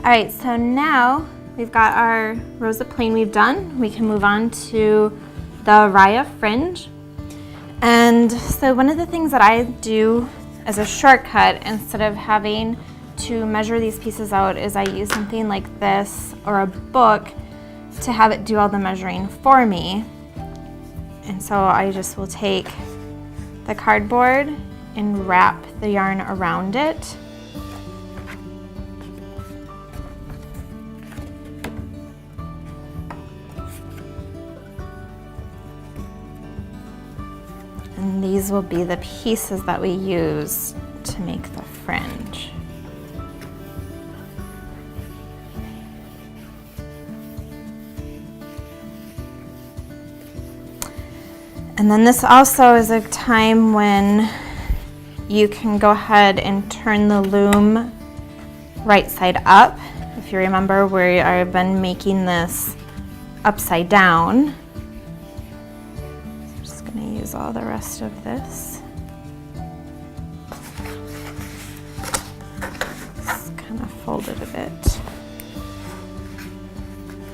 All right, so now we've got our rows of plain weave done. We can move on to the raya fringe. And so one of the things that I do as a shortcut, instead of having to measure these pieces out, is I use something like this or a book to have it do all the measuring for me. And so I just will take the cardboard and wrap the yarn around it. And these will be the pieces that we use to make the fringe. And then this also is a time when you can go ahead and turn the loom right side up. If you remember where I've been making this upside down. I'm just gonna use all the rest of this. Just kind of fold it a bit.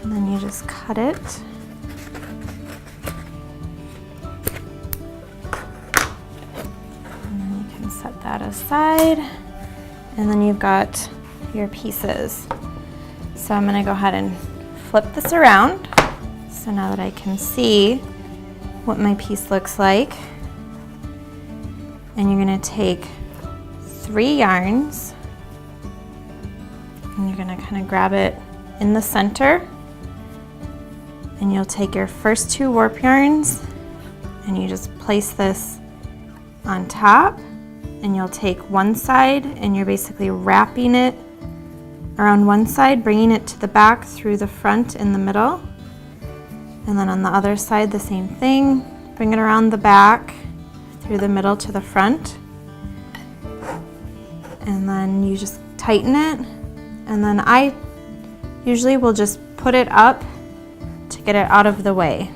And then you just cut it. Set that aside, and then you've got your pieces. So I'm going to go ahead and flip this around, so now that I can see what my piece looks like. And you're going to take 3 yarns, and you're going to kind of grab it in the center, and you'll take your first 2 warp yarns and you just place this on top. And you'll take one side and you're basically wrapping it around one side, bringing it to the back through the front in the middle. And then on the other side, the same thing. Bring it around the back through the middle to the front. And then you just tighten it. And then I usually will just put it up to get it out of the way.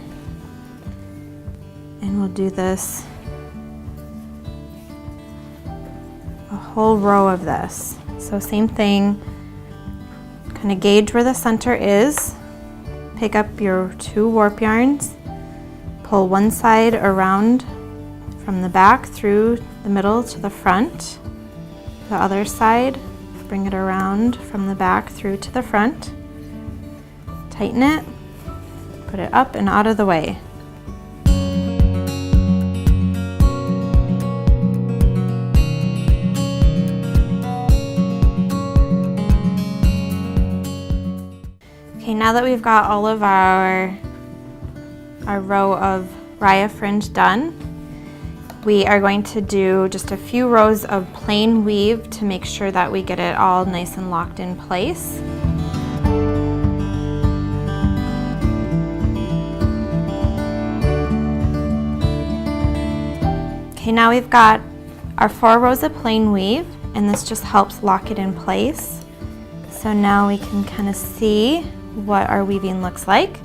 And we'll do this whole row of this. So same thing, kind of gauge where the center is, pick up your 2 warp yarns, pull one side around from the back through the middle to the front, the other side, bring it around from the back through to the front, tighten it, put it up and out of the way. Okay, now that we've got all of our row of raya fringe done, we are going to do just a few rows of plain weave to make sure that we get it all nice and locked in place. Okay, now we've got our 4 rows of plain weave, and this just helps lock it in place. So now we can kind of see what our weaving looks like.